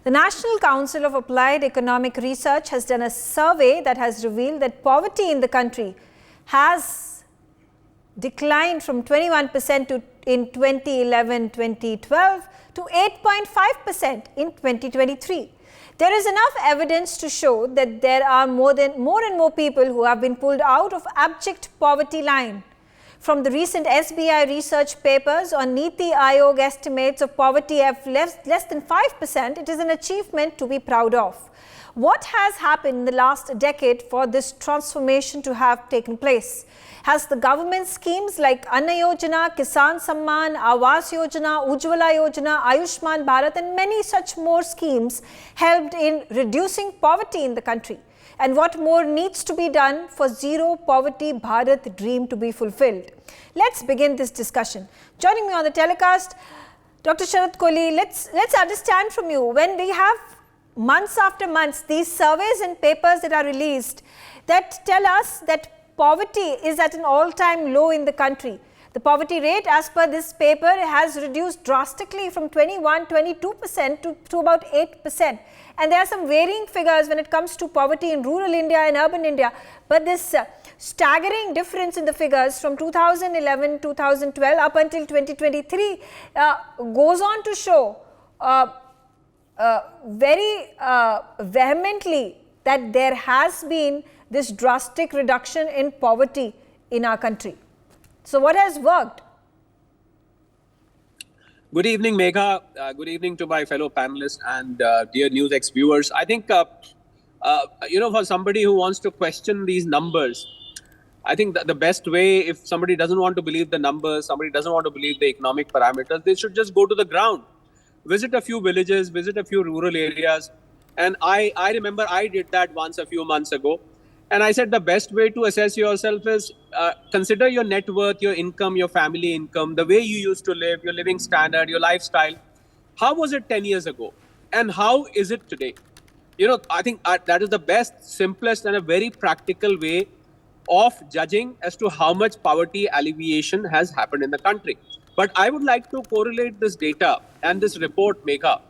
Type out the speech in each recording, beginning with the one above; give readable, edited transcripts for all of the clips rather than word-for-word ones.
The National Council of Applied Economic Research has done a survey that has revealed that poverty in the country has declined from 21% in 2011-2012 to 8.5% in 2023. There is enough evidence to show that there are more and more people who have been pulled out of abject poverty line. From the recent SBI research papers on Niti Aayog estimates of poverty of less than 5%, it is an achievement to be proud of. What has happened in the last decade for this transformation to have taken place? Has the government schemes like Anna Yojana, Kisan Samman, Awas Yojana, Ujjwala Yojana, Ayushman Bharat and many such more schemes helped in reducing poverty in the country? And what more needs to be done for zero poverty Bharat dream to be fulfilled? Let's begin this discussion. Joining me on the telecast, Dr. Sharat Kohli, let's understand from you, when we have months after months these surveys and papers that are released that tell us that poverty is at an all-time low in the country. The poverty rate, as per this paper, has reduced drastically from 22% to about 8%. And there are some varying figures when it comes to poverty in rural India and urban India. But this staggering difference in the figures from 2011-2012 up until 2023 goes on to show very vehemently that there has been this drastic reduction in poverty in our country. So what has worked? Good evening, Megha. Good evening to my fellow panelists and dear NewsX viewers. I think, for somebody who wants to question these numbers, I think that the best way, if somebody doesn't want to believe the numbers, somebody doesn't want to believe the economic parameters, they should just go to the ground, visit a few villages, visit a few rural areas. And I remember I did that once a few months ago. And I said the best way to assess yourself is consider your net worth, your income, your family income, the way you used to live, your living standard, your lifestyle. How was it 10 years ago? And how is it today? I think that is the best, simplest and a very practical way of judging as to how much poverty alleviation has happened in the country. But I would like to correlate this data and this report, Megha,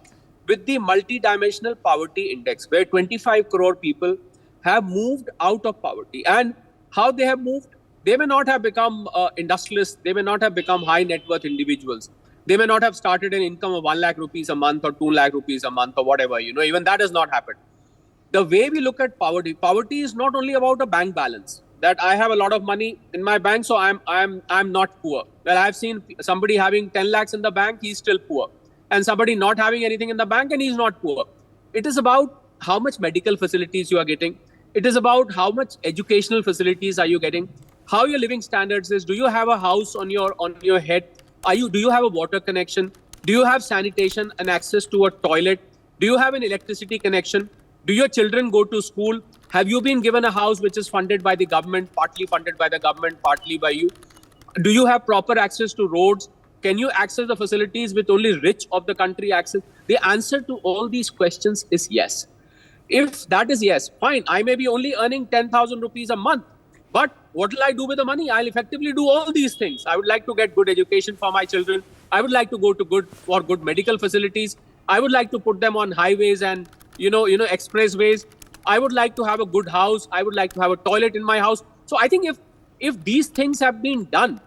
with the multidimensional poverty index, where 25 crore people have moved out of poverty. And how they have moved, they may not have become industrialists, they may not have become high net worth individuals. They may not have started an income of 1 lakh rupees a month or 2 lakh rupees a month or whatever, even that has not happened. The way we look at poverty is not only about a bank balance, that I have a lot of money in my bank, so I'm not poor. Well, I've seen somebody having 10 lakhs in the bank, he's still poor. And somebody not having anything in the bank and he's not poor. It is about how much medical facilities you are getting. It is about how much educational facilities are you getting, how your living standards is. Do you have a house on your head? Do you have a water connection? Do you have sanitation and access to a toilet? Do you have an electricity connection? Do your children go to school? Have you been given a house which is funded by the government, partly funded by the government, partly by you? Do you have proper access to roads? Can you access the facilities with only rich of the country access? The answer to all these questions is yes. If that is yes, fine. I may be only earning 10,000 rupees a month. But what will I do with the money? I'll effectively do all these things. I would like to get good education for my children. I would like to go to good medical facilities. I would like to put them on highways and expressways. I would like to have a good house. I would like to have a toilet in my house. So I think if these things have been done,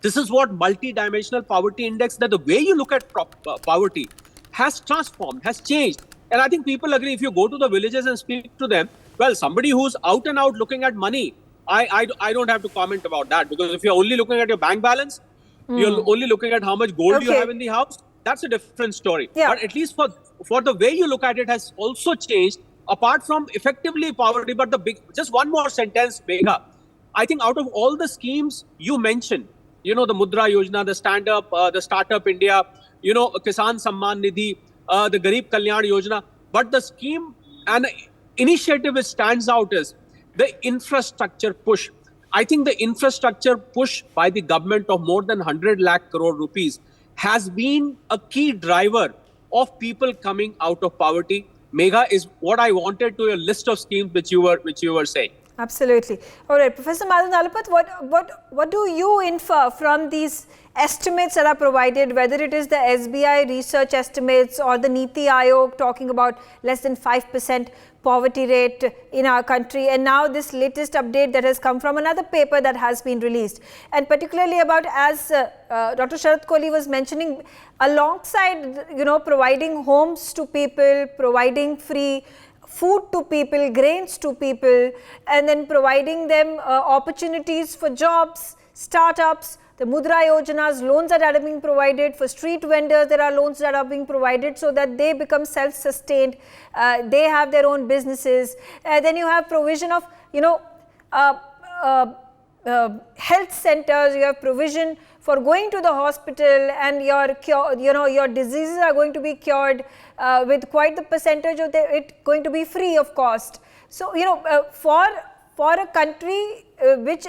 this is what multi-dimensional poverty index, that the way you look at poverty has transformed, has changed. And I think people agree, if you go to the villages and speak to them, well, somebody who's out and out looking at money, I don't have to comment about that, because if you're only looking at your bank balance, you're only looking at how much gold you have in the house, that's a different story. Yeah. But at least for the way you look at it has also changed, apart from effectively poverty. But just one more sentence, Megha. I think out of all the schemes you mentioned, the Mudra Yojana, the Stand Up, the Startup India, Kisan Samman Nidhi, the Garib Kalyan Yojana. But the scheme and initiative which stands out is the infrastructure push. I think the infrastructure push by the government of more than 100 lakh crore rupees has been a key driver of people coming out of poverty. Megha, is what I wanted to a list of schemes which you were saying. Absolutely. All right, Professor Madhav Nalapat, what do you infer from these estimates that are provided, whether it is the SBI research estimates or the Niti Aayog talking about less than 5% poverty rate in our country, and now this latest update that has come from another paper that has been released, and particularly about, as Dr. Sharat Kohli was mentioning, alongside providing homes to people, providing free food to people, grains to people, and then providing them opportunities for jobs, startups, the Mudra Yojanas, loans that are being provided for street vendors. There are loans that are being provided so that they become self-sustained. They have their own businesses. Then you have provision of, health centers. You have provision for going to the hospital, and your diseases are going to be cured with quite the percentage of it going to be free of cost. So for a country which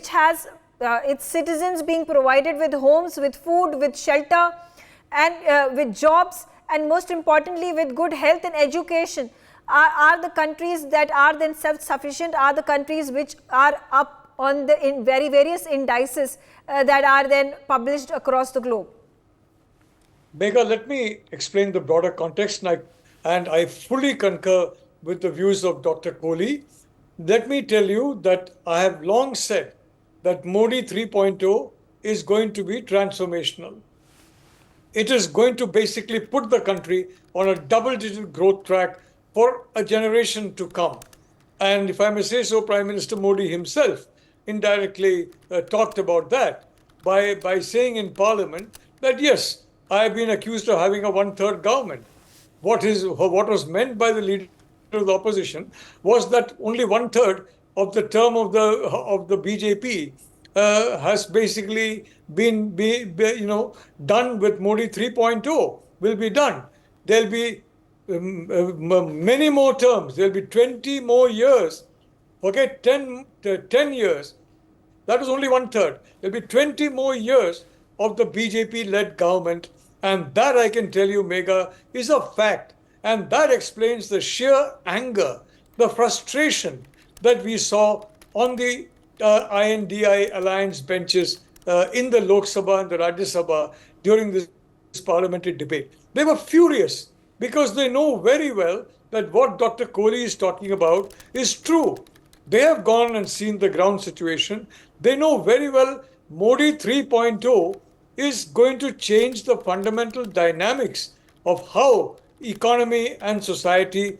has its citizens being provided with homes, with food, with shelter, and with jobs, and most importantly with good health and education, are the countries that are then self-sufficient, are the countries which are up on the various indices that are then published across the globe. Megha, let me explain the broader context, and I fully concur with the views of Dr. Kohli. Let me tell you that I have long said that Modi 3.0 is going to be transformational. It is going to basically put the country on a double-digit growth track for a generation to come. And if I may say so, Prime Minister Modi himself indirectly talked about that by saying in Parliament that, yes, I have been accused of having a one-third government. What was meant by the leader of the opposition was that only one-third of the term of the BJP has basically been done with Modi 3.0, will be done. There'll be many more terms. There'll be 20 more years. Forget 10 years. That was only one-third. There'll be 20 more years of the BJP-led government. And that, I can tell you, Megha, is a fact. And that explains the sheer anger, the frustration that we saw on the INDI alliance benches in the Lok Sabha and the Rajya Sabha during this parliamentary debate. They were furious because they know very well that what Dr. Kohli is talking about is true. They have gone and seen the ground situation. They know very well Modi 3.0 is going to change the fundamental dynamics of how economy and society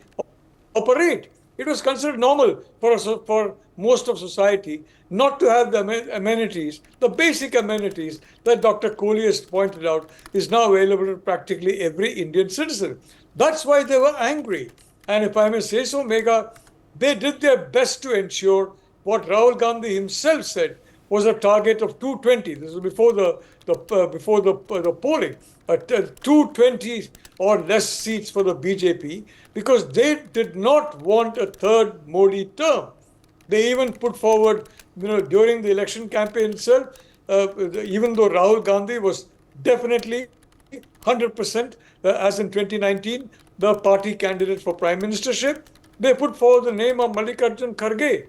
operate. It was considered normal for most of society not to have the amenities, the basic amenities that Dr. Kohli has pointed out is now available to practically every Indian citizen. That's why they were angry. And if I may say so, Megha, they did their best to ensure what Rahul Gandhi himself said was a target of 220. This was before the polling. 220 or less seats for the BJP, because they did not want a third Modi term. They even put forward, during the election campaign itself, even though Rahul Gandhi was definitely 100%, as in 2019, the party candidate for prime ministership, they put forward the name of Mallikarjun Kharge,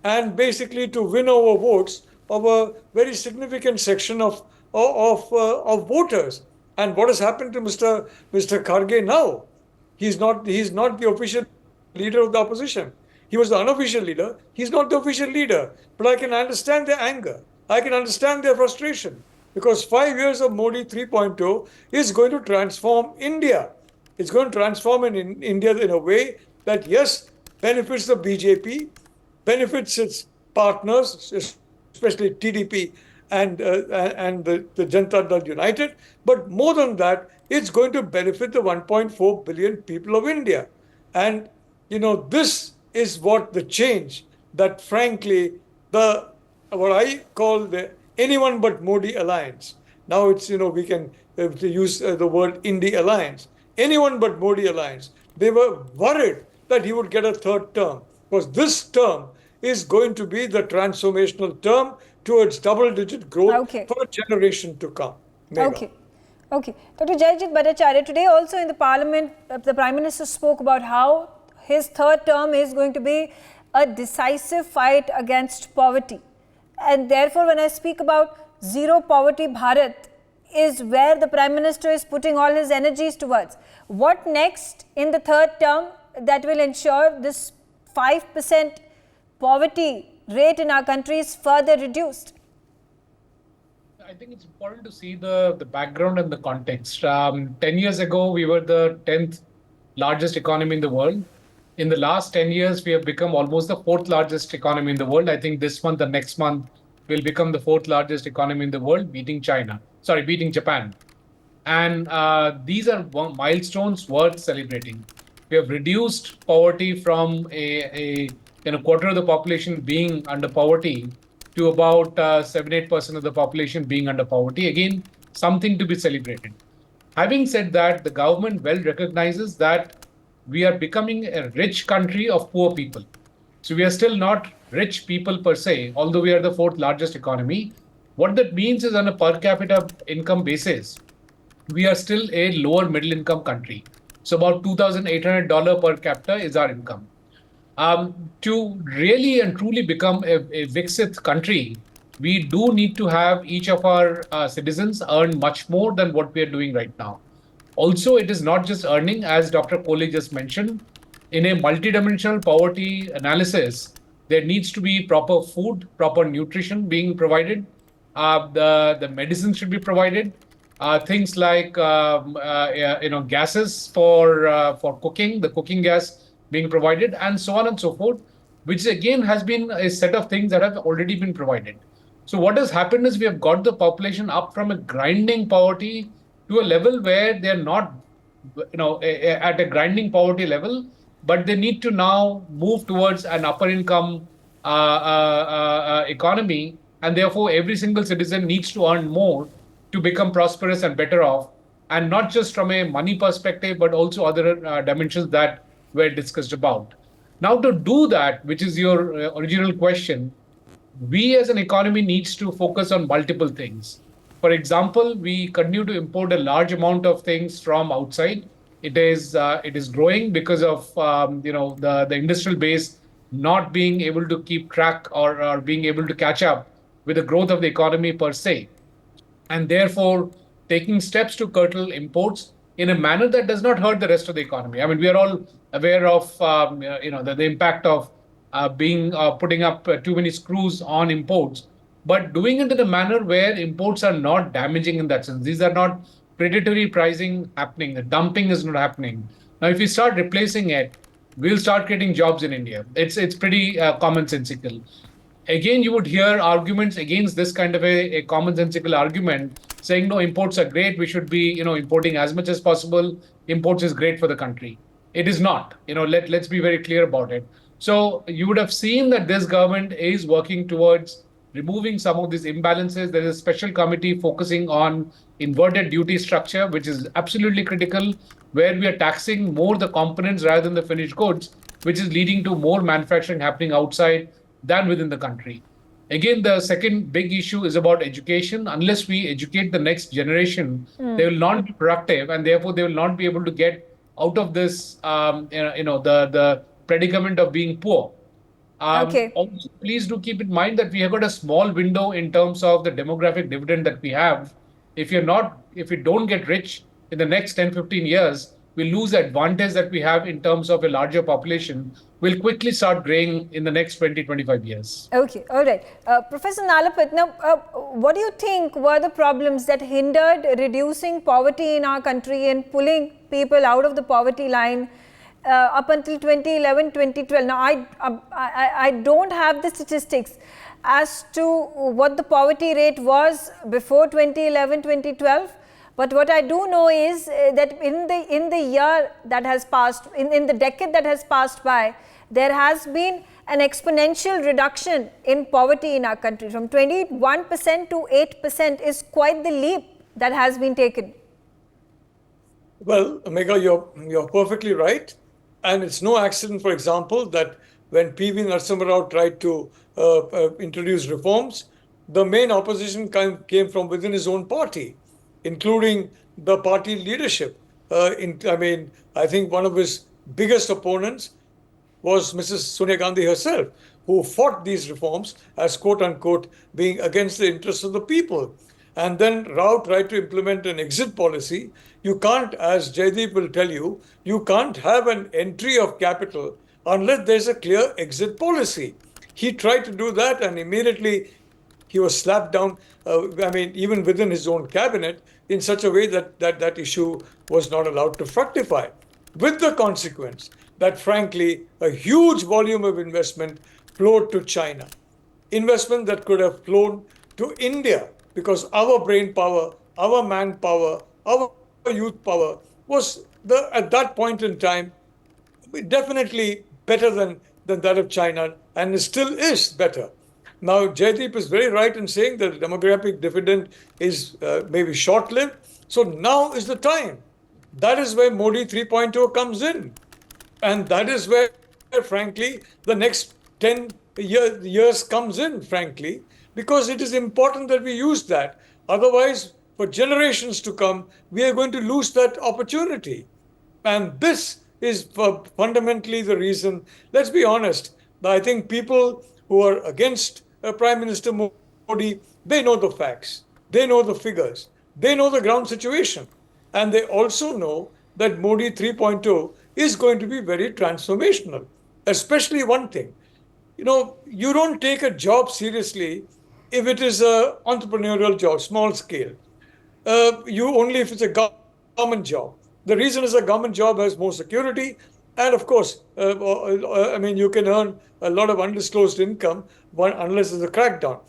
and basically to win over votes of a very significant section of voters. And what has happened to Mr. Kharge now? He's not the official leader of the opposition. He was the unofficial leader. He's not the official leader. But I can understand their anger. I can understand their frustration. Because 5 years of Modi 3.0 is going to transform India. It's going to transform in India in a way that, yes, benefits the BJP, benefits its partners, especially TDP and the Janata Dal United. But more than that, it's going to benefit the 1.4 billion people of India. And, this is what the change that, frankly, what I call the anyone but Modi alliance. Now it's, we can use the word Indie alliance. Anyone but Modi alliance. They were worried that he would get a third term, because this term is going to be the transformational term towards double-digit growth for a generation to come. Megha. Okay. Dr. Jayajit Bhattacharya, today also in the Parliament, the Prime Minister spoke about how his third term is going to be a decisive fight against poverty. And therefore, when I speak about zero poverty Bharat, is where the Prime Minister is putting all his energies towards. What next in the third term that will ensure this 5% poverty rate in our country is further reduced? I think it's important to see the background and the context. 10 years ago, we were the 10th largest economy in the world. In the last 10 years, we have become almost the fourth largest economy in the world. I think this month or next month, we'll become the fourth largest economy in the world, beating Japan. And these are milestones worth celebrating. We have reduced poverty from a quarter of the population being under poverty to about 7-8% of the population being under poverty. Again, something to be celebrated. Having said that, the government well recognizes that we are becoming a rich country of poor people. So we are still not rich people per se, although we are the fourth largest economy. What that means is on a per capita income basis, we are still a lower middle income country. So about $2,800 per capita is our income. To really and truly become a Viksit country, we do need to have each of our citizens earn much more than what we are doing right now. Also, it is not just earning, as Dr. Kohli just mentioned. In a multidimensional poverty analysis, there needs to be proper food, proper nutrition being provided. The medicine should be provided. Things like gases for cooking, the cooking gas being provided, and so on and so forth, which again has been a set of things that have already been provided. So what has happened is we have got the population up from a grinding poverty to a level where they're not, at a grinding poverty level, but they need to now move towards an upper income economy, and therefore every single citizen needs to earn more to become prosperous and better off, and not just from a money perspective, but also other dimensions that were discussed about. Now, to do that, which is your original question, we as an economy needs to focus on multiple things. For example, we continue to import a large amount of things from outside. It is growing because of the industrial base not being able to keep track or being able to catch up with the growth of the economy per se, and therefore taking steps to curtail imports in a manner that does not hurt the rest of the economy. I mean, we are all aware of the impact of putting up too many screws on imports, but doing it in a manner where imports are not damaging in that sense. These are not predatory pricing happening. The dumping is not happening. Now, if we start replacing it, we'll start creating jobs in India. It's pretty commonsensical. Again, you would hear arguments against this kind of a commonsensical argument, saying, no, imports are great. We should be, importing as much as possible. Imports is great for the country. It is not. Let's be very clear about it. So you would have seen that this government is working towards removing some of these imbalances. There is a special committee focusing on inverted duty structure, which is absolutely critical, where we are taxing more the components rather than the finished goods, which is leading to more manufacturing happening outside than within the country. Again, the second big issue is about education. Unless we educate the next generation, they will not be productive, and therefore they will not be able to get out of this, the predicament of being poor. Okay. Also, please do keep in mind that we have got a small window in terms of the demographic dividend that we have. If you don't get rich in the next 10, 15 years, we lose the advantage that we have in terms of a larger population. Will quickly start graying in the next 20, 25 years. Okay, all right. Professor Nalapat, now, what do you think were the problems that hindered reducing poverty in our country and pulling people out of the poverty line up until 2011, 2012? Now, I don't have the statistics as to what the poverty rate was before 2011, 2012. But what I do know is that in the year that has passed, in the decade that has passed by, there has been an exponential reduction in poverty in our country. From 21% to 8% is quite the leap that has been taken. Well, Megha, you're perfectly right. And it's no accident, for example, that when P.V. Narasimha Rao tried to introduce reforms, the main opposition came from within his own party, including the party leadership. I think one of his biggest opponents was Mrs. Sonia Gandhi herself, who fought these reforms as quote unquote being against the interests of the people. And then Rao tried to implement an exit policy. You can't, as Jaideep will tell you, you can't have an entry of capital unless there's a clear exit policy. He tried to do that, and immediately he was slapped down, even within his own cabinet, in such a way that issue was not allowed to fructify. With the consequence that, frankly, a huge volume of investment flowed to China. Investment that could have flown to India, because our brain power, our manpower, our youth power was at that point in time definitely better than that of China, and still is better. Now, Jaideep is very right in saying that the demographic dividend is maybe short lived. So now is the time. That is where Modi 3.0 comes in. And that is where, frankly, the next 10 years comes in, frankly, because it is important that we use that. Otherwise, for generations to come, we are going to lose that opportunity. And this is fundamentally the reason. Let's be honest. I think people who are against Prime Minister Modi, they know the facts. They know the figures. They know the ground situation. And they also know that Modi 3.0 is going to be very transformational. Especially one thing. You don't take a job seriously if it is an entrepreneurial job, small scale. You only if it's a government job. The reason is a government job has more security, and of course, you can earn a lot of undisclosed income unless there's a crackdown.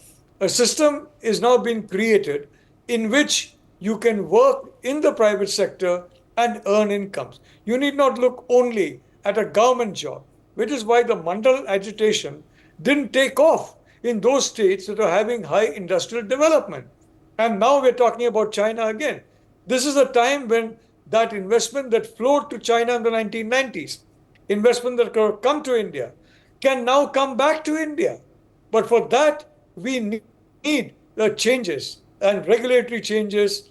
A system is now being created in which you can work in the private sector and earn incomes. You need not look only at a government job, which is why the Mandal agitation didn't take off in those states that are having high industrial development. And now we're talking about China again. This is a time when that investment that flowed to China in the 1990s, investment that could have come to India, can now come back to India. But for that, we need changes and regulatory changes,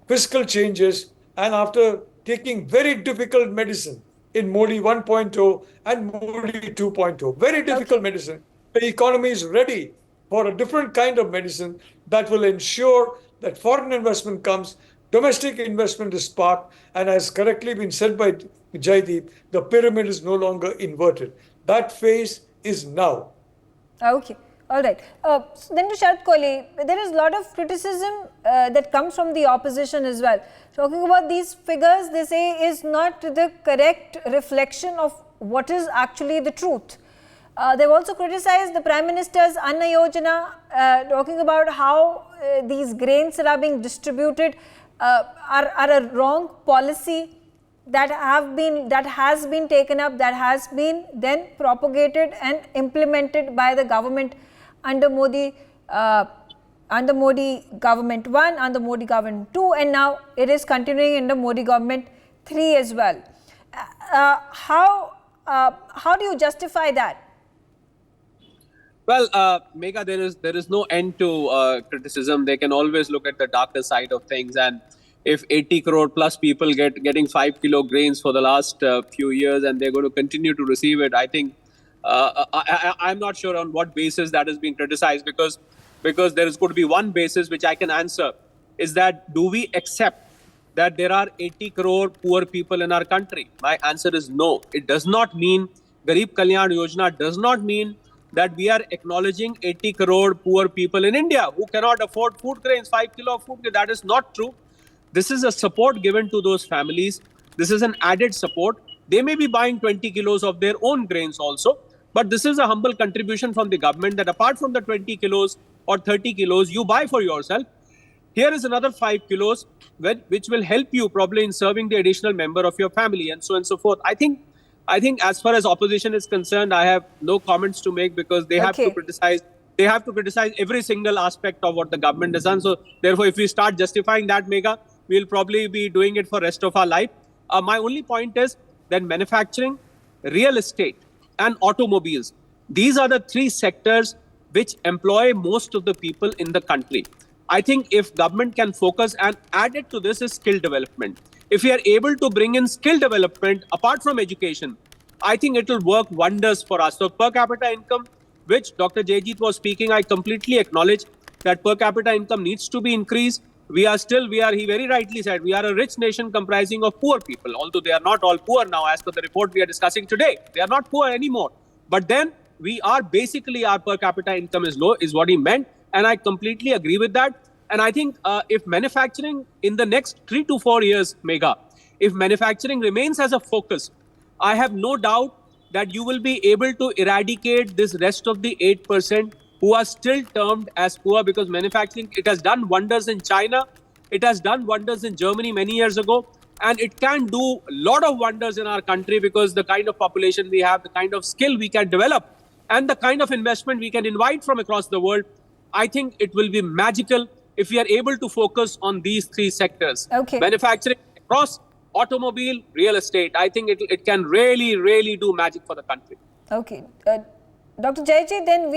fiscal changes, and after taking very difficult medicine in Modi 1.0 and Modi 2.0, very difficult medicine, the economy is ready for a different kind of medicine that will ensure that foreign investment comes, domestic investment is sparked, and as correctly been said by Jaideep, the pyramid is no longer inverted. That phase is now. Okay. All right. Then to Sharad Kohli, there is a lot of criticism that comes from the opposition as well. Talking about these figures, they say is not the correct reflection of what is actually the truth. They've also criticized the Prime Minister's Anna Yojana, talking about how these grains that are being distributed are a wrong policy that has been taken up, that has been then propagated and implemented by the government under Modi government 1, under Modi government 2, and now it is continuing under Modi government 3 as well. How do you justify that? Well, Megha, there is no end to criticism. They can always look at the darker side of things, and if 80 crore plus people getting 5 kilo grains for the last few years, and they're going to continue to receive it, I think I'm not sure on what basis that is being criticized, because there is going to be one basis which I can answer, is that do we accept that there are 80 crore poor people in our country? My answer is no. It does not mean Garib Kalyan Yojana does not mean that we are acknowledging 80 crore poor people in India who cannot afford food grains, 5 kilo of food grains. That is not true. This is a support given to those families. This is an added support. They may be buying 20 kilos of their own grains also, but this is a humble contribution from the government that apart from the 20 kilos or 30 kilos you buy for yourself, here is another 5 kilos which will help you probably in serving the additional member of your family, and so on and so forth. I think as far as opposition is concerned, I have no comments to make, because they have to criticize. They have to criticize every single aspect of what the government has done. So therefore, if we start justifying that, Megha, we'll probably be doing it for the rest of our life. My only point is that manufacturing, real estate, and automobiles, these are the three sectors which employ most of the people in the country. I think if government can focus, and added to this is skill development. If we are able to bring in skill development apart from education, I think it will work wonders for us. So per capita income, which Dr. Jayjeet was speaking, I completely acknowledge that per capita income needs to be increased. He very rightly said, we are a rich nation comprising of poor people, although they are not all poor now, as per the report we are discussing today. They are not poor anymore. But then we are basically, our per capita income is low, is what he meant. And I completely agree with that. And I think if manufacturing in the next 3 to 4 years, Megha, if manufacturing remains as a focus, I have no doubt that you will be able to eradicate this rest of the 8% who are still termed as poor, because manufacturing, it has done wonders in China, it has done wonders in Germany many years ago, and it can do a lot of wonders in our country because the kind of population we have, the kind of skill we can develop, and the kind of investment we can invite from across the world. I think it will be magical if we are able to focus on these three sectors. Okay. Manufacturing across, automobile, real estate. I think it can really, really do magic for the country. Okay. Dr. Jayjeet, then,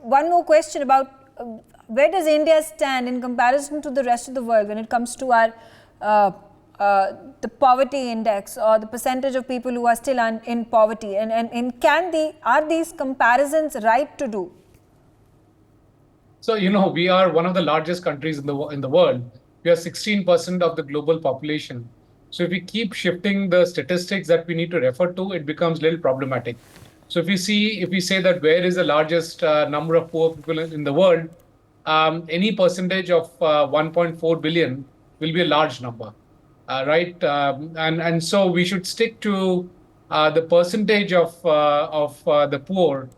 one more question about where does India stand in comparison to the rest of the world when it comes to our the poverty index, or the percentage of people who are still in poverty, and are these comparisons right to do? So, we are one of the largest countries in the world. We are 16% of the global population. So if we keep shifting the statistics that we need to refer to, it becomes a little problematic. So if we say that where is the largest number of poor people in the world, any percentage of 1.4 billion will be a large number, right? And so we should stick to the percentage of the poor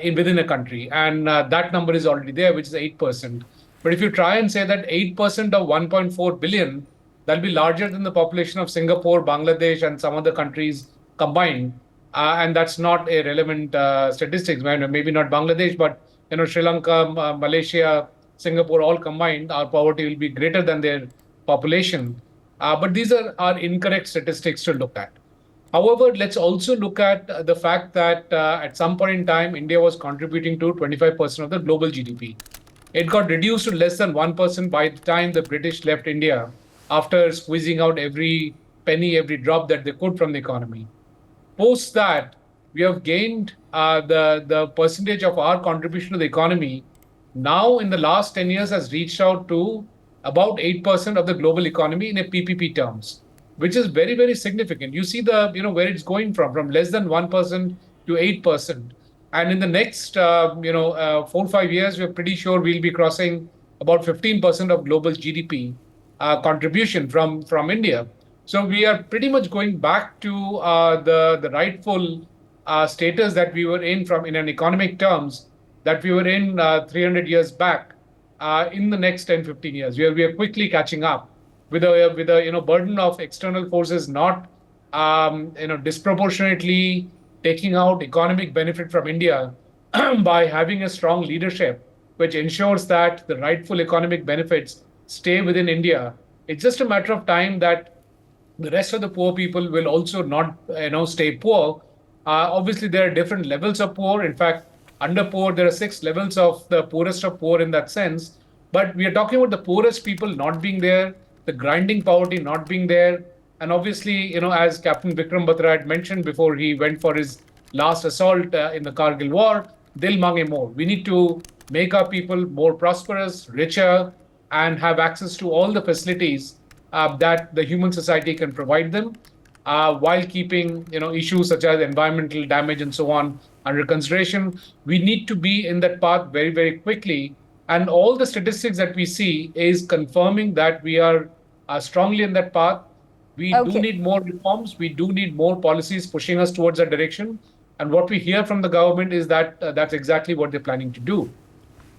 within a country, and that number is already there, which is 8%. But if you try and say that 8% of 1.4 billion, that'll be larger than the population of Singapore, Bangladesh, and some other countries combined. And that's not a relevant statistics. Maybe not Bangladesh, but Sri Lanka, Malaysia, Singapore, all combined, our poverty will be greater than their population. But these are incorrect statistics to look at. However, let's also look at the fact that at some point in time, India was contributing to 25% of the global GDP. It got reduced to less than 1% by the time the British left India, after squeezing out every penny, every drop that they could from the economy. Post that, we have gained the percentage of our contribution to the economy now in the last 10 years has reached out to about 8% of the global economy in a PPP terms, which is very, very significant. You see where it's going from less than 1% to 8%. And in the next 4 or 5 years, we're pretty sure we'll be crossing about 15% of global GDP contribution from India. So we are pretty much going back to the rightful status that we were in an economic terms that we were in 300 years back in the next 10, 15 years. We are quickly catching up with a burden of external forces not disproportionately taking out economic benefit from India by having a strong leadership which ensures that the rightful economic benefits stay within India. It's just a matter of time that the rest of the poor people will also not stay poor. Obviously, there are different levels of poor. In fact, under poor, there are 6 levels of the poorest of poor in that sense. But we are talking about the poorest people not being there, the grinding poverty not being there. And obviously, as Captain Vikram Batra had mentioned before he went for his last assault in the Kargil war, Dil Mange More. We need to make our people more prosperous, richer, and have access to all the facilities that the human society can provide them, while keeping issues such as environmental damage and so on under consideration. We need to be in that path very, very quickly. And all the statistics that we see is confirming that we are strongly in that path. We do need more reforms. We do need more policies pushing us towards that direction. And what we hear from the government is that that's exactly what they're planning to do.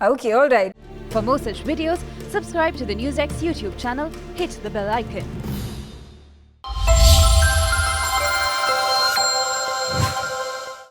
Okay, all right. For more such videos, subscribe to the NewsX YouTube channel, hit the bell icon.